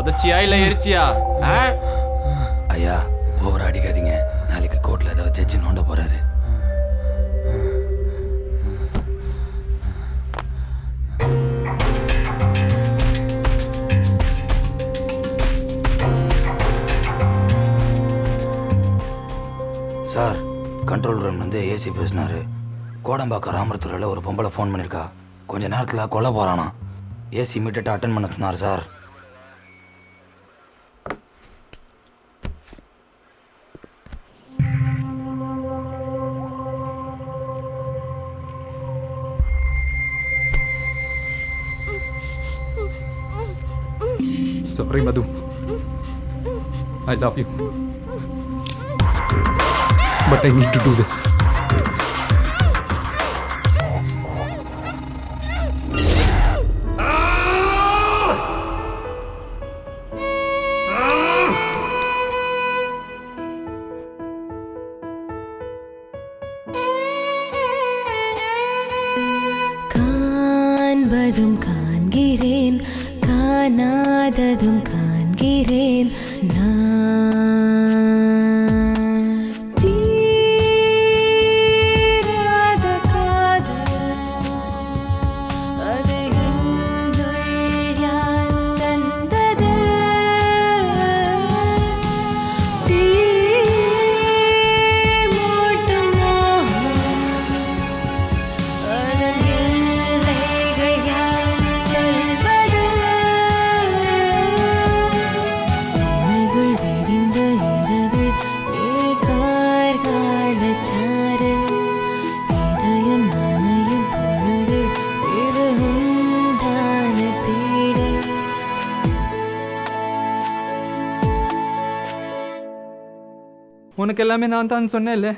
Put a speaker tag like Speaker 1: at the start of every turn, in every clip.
Speaker 1: புதைச்சியா இல்ல எரிச்சியா?
Speaker 2: ஐயா ஓவர் அடிக்காதீங்க, நாளைக்கு கோர்ட்ல ஏதாவது ஜட்ஜி நோண்ட போறாரு. சார், கண்ட்ரோல் ரூம் வந்து ஏசி பேசினாரு. கோடம்பாக்கம் ராமரத்துறையில் ஒரு பொம்பளை ஃபோன் பண்ணியிருக்கா, கொஞ்ச நேரத்தில் கொல்ல போகிறானா. ஏசி இமீடியட்டாக அட்டன் பண்ண சொன்னார் sir.
Speaker 3: Sorry, Madhu. I love you. But I need to do this.
Speaker 4: காண்பதும் காண்கிறேன், காணாததும் காண்கிறேன் நான். தீராத காதல் அது என்னுள் யார் தந்தது? தீ மூட்டும் மோகம் அதன் எல்லைகள் யார் சொல்வது? இமைகள் விரிந்த இரவு கார்காலச் சாரல் இதயம் நனையும் பொழுது இது உண்டான தேடல்.
Speaker 3: உனக்கு எல்லாமே நான் தான் சொன்னேன்ல.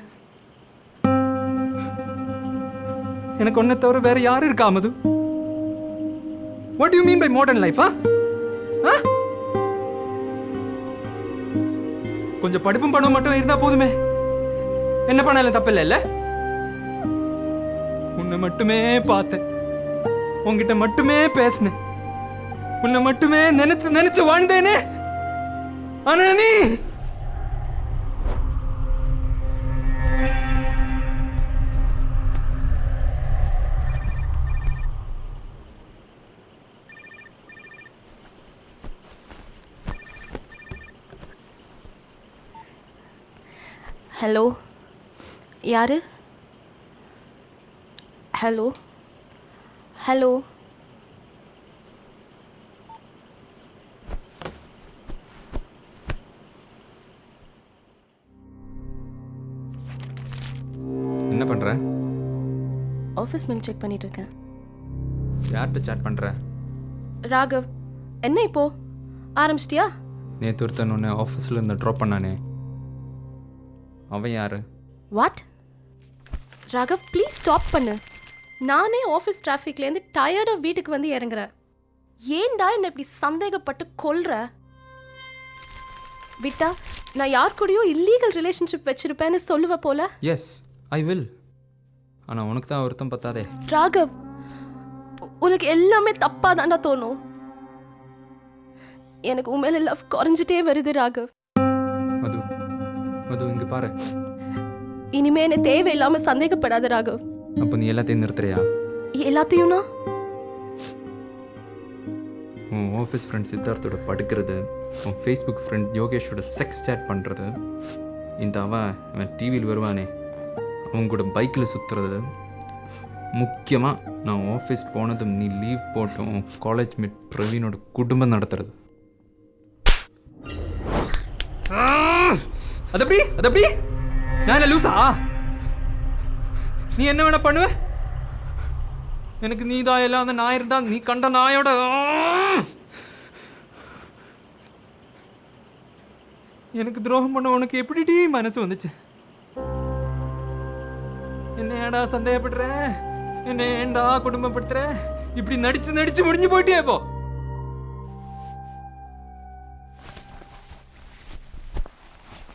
Speaker 3: எனக்கு ஒன்றை தவிர வேற யாரும் இருக்கா Madhu? What you mean by modern life? கொஞ்சம் படிப்பும் பணம் மட்டும் இருந்தா போதுமே, என்ன பண்ணாலும் தப்பு இல்ல. உன்னை மட்டுமே பார்த்தேன், உன்கிட்ட மட்டுமே பேசினேன், உன்னை மட்டுமே நினைச்சு நினைச்சு வாழ்ந்தேனே. ஆனா நீ
Speaker 5: ஹலோ, யாரு? ஹலோ ஹலோ
Speaker 3: என்ன பண்ற?
Speaker 5: ஆஃபீஸ் மெயில் செக் பண்ணிட்டு இருக்கேன்.
Speaker 3: யார்கிட்ட சாட் பண்ற?
Speaker 5: ராகவ். என்ன இப்போ ஆரம்பிச்சிட்டியா?
Speaker 3: நேற்று ஒருத்தன் ஒன்று ஆஃபீஸில் இருந்து ட்ராப் பண்ணானே, அவன் யாரு?
Speaker 5: வாட்? ராகவ் ப்ளீஸ் ஸ்டாப் பண்ணு. நானே ஆஃபீஸ் டிராஃபிக்லேருந்து டயர்டாக வீட்டுக்கு வந்து இறங்குறேன். ஏன்டா என்னை இப்படி சந்தேகப்பட்டு கொல்ற? விட்டா நான் யார் கூடயோ இல்லீகல் ரிலேஷன்ஷிப் வச்சிருப்பேன்னு சொல்லுவ போல.
Speaker 3: Yes I will. ஆனால் உனக்கு தான் ஒருத்தம் பத்தாதே.
Speaker 5: ராகவ், உனக்கு எல்லாமே தப்பாக தாண்டா தோணும். எனக்கு உண்மையில லவ் குறைஞ்சிட்டே வருது ராகவ்.
Speaker 3: மது மது இங்கே பாரு.
Speaker 5: இனிமே என்ன தேவையில்லாம சந்தேகப்படாத ராகவ்.
Speaker 3: அப்போ நீ எல்லாத்தையும் நிறுத்துறியா?
Speaker 5: எல்லாத்தையும்னா?
Speaker 3: உன் ஆஃபீஸ் ஃப்ரெண்ட் சித்தார்த்தோட படுக்கிறது, உன் ஃபேஸ்புக் ஃப்ரெண்ட் யோகேஷோட செக்ஸ் சேட் பண்ணுறது, இந்த அவன் டிவியில் வருவானே அவங்க கூட பைக்கில் சுற்றுறது, முக்கியமாக நான் ஆஃபீஸ் போனதும் நீ லீவ் போட்டும் காலேஜ் மேட் பிரவீனோட குடும்பம் நடத்துறது. அது எப்படி நான் என்ன லூசா? நீ என்ன வேணா பண்ணுவ? எனக்கு நீ தான் எல்லாம் அந்த நாய் இருந்தா நீ கண்ட நாயோட. எனக்கு துரோகம் பண்ண உனக்கு எப்படி மனசு வந்துச்சு? என்ன ஏடா சந்தேகப்படுற? என்ன ஏண்டா குடும்பப்படுத்துற? இப்படி நடிச்சு நடிச்சு முடிஞ்சு போயிட்டே இப்போ.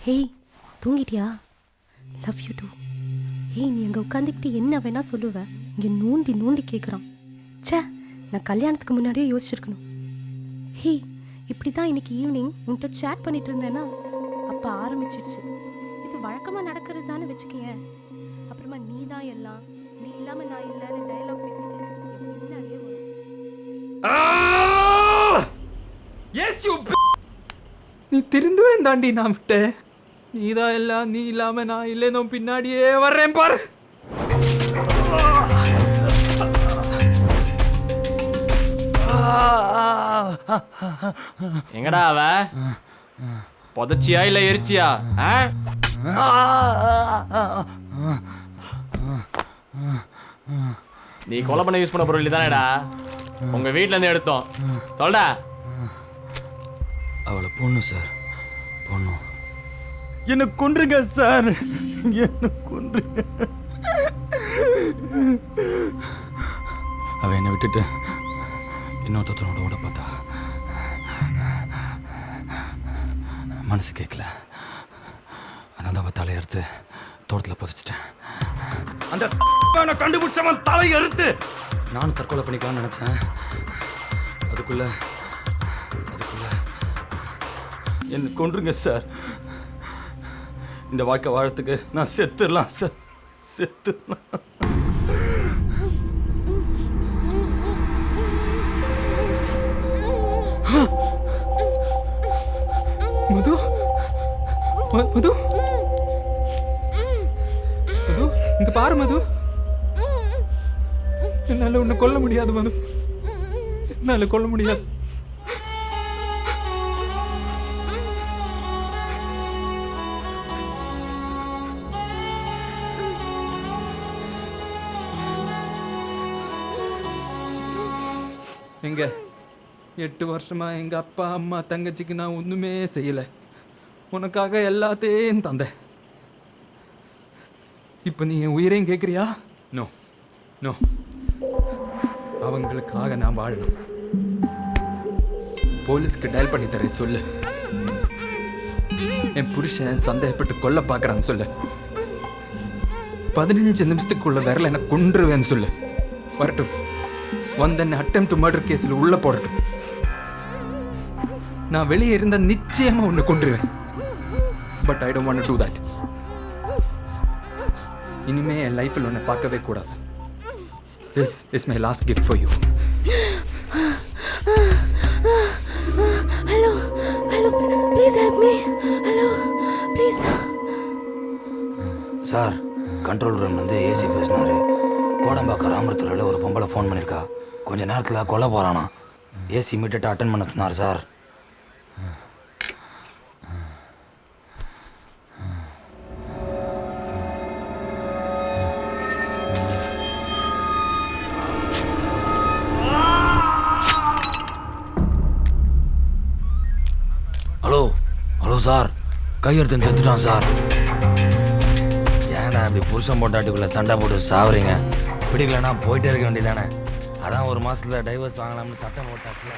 Speaker 5: ஹேய், தூங்கிட்டியா? Love you too. ஏய், நீ அங்கே உட்காந்துக்கிட்டு என்ன வேணா சொல்லுவேன், இங்கே நோண்டி நோண்டி கேட்குறான். ச்சே, நான் கல்யாணத்துக்கு முன்னாடியே யோசிச்சிருக்கணும். ஹேய், இப்படி தான் இன்னைக்கு ஈவினிங் உன்கிட்ட சேட் பண்ணிட்டு இருந்தேன்னா அப்போ ஆரம்பிச்சிடுச்சு. இது வழக்கமாக நடக்கிறது தானே வச்சுக்கேன். அப்புறமா நீ தான் எல்லாம், நீ இல்லாமல் நான் இல்லைன்னு டயலாக் பேசிட்டு என் பின்னாடியே வரும்.
Speaker 3: நீ திருந்துவேன் தாண்டி நான் விட்டேன். நீதான் எல்லாம், நீ இல்லாம நான் இல்லைனோ பின்னாடியே வர்றேன் பாரு.
Speaker 1: எங்கடா அவ? புதைச்சியா இல்ல எரிச்சியா? நீ கொலை பண்ண யூஸ் பண்ண பொருள் தானேடா? உங்க வீட்ல இருந்து எடுத்தோம். சொல்டா.
Speaker 2: அவளை பொண்ணு சார், பொண்ணு.
Speaker 6: என்ன கொன்றுங்க சார், என்ன கொன்றுங்க.
Speaker 2: அவன் என்னை விட்டுட்டு இன்னொருத்தனோட ஓட பார்த்தா மனசு கேட்கல. அதனால தான் அவன் தலையறுத்து தோட்டத்தில் புதைச்சிட்டேன்.
Speaker 6: அந்த கண்டுபிடிச்சவன் தலை அறுத்து
Speaker 2: நானும் தற்கொலை பண்ணிக்கலாம்னு நினச்சேன். அதுக்குள்ள
Speaker 6: என்ன கொன்றுங்க சார். இந்த வாழ்க்கை வாழறதுக்கு நான் செத்துடலாம் சார், செத்துடலாம்.
Speaker 3: மது, மது, மது, இங்க பாரு மது. என்னால உன்னை கொல்ல முடியாது மது, என்னால கொல்ல முடியாது. எங்க 8 வருஷமா எங்க அப்பா அம்மா தங்கச்சிக்கு நான் ஒண்ணுமே செய்யல. உனக்காக எல்லாத்தையும் தந்தேன். இப்போ நீ என் உயிரையும் கேட்குறியா? நோ நோ, அவங்களுக்காக நான் வாழணும். போலீஸ்க்கு டயல் பண்ணி தரேன் சொல்லு. என் புருஷன் சந்தேகப்பட்டு கொல்ல பார்க்குறான்னு சொல்லு. 15 நிமிஷத்துக்குள்ள விரல என்ன கொன்றுவேன்னு சொல்லு. வரட்டும், வந்தேன் அட்டெம்ப்ட் மர்டர் கேஸில் உள்ள போடட்டும். நான் வெளியே இருந்தா நிச்சயமா உன்னை கொன்றுவேன். But I don't want to do that. இனிமே என் லைஃப்பில் உன்னை பார்க்கவே கூடாது. This is my last gift for you.
Speaker 5: Hello hello, please help me. Hello please.
Speaker 2: Sir, control ரூம்லேருந்து ஏசி பேசினாரு. கோடம்பாக்கம் ராமரத்துறையில் ஒரு பொம்பளை ஃபோன் பண்ணியிருக்கா. கொஞ்ச நேரத்தில் கொல்ல போகிறானா. ஏசி இமீடியட்டாக அட்டன் பண்ண சொன்னார் சார். ஹலோ ஹலோ சார், கையெடுத்துன்னு செத்துட்டான் சார். ஏன்னா அப்படி புருஷன் பொண்டாட்டிக்குள்ளே சண்டை போட்டு சாவுறீங்க? பிடிக்கலன்னா போயிட்டே இருக்க வேண்டியதானே. அதான் 1 மாதத்தில் டைவர்ஸ் வாங்கலாம்னு சட்டம் போட்டாச்சுல.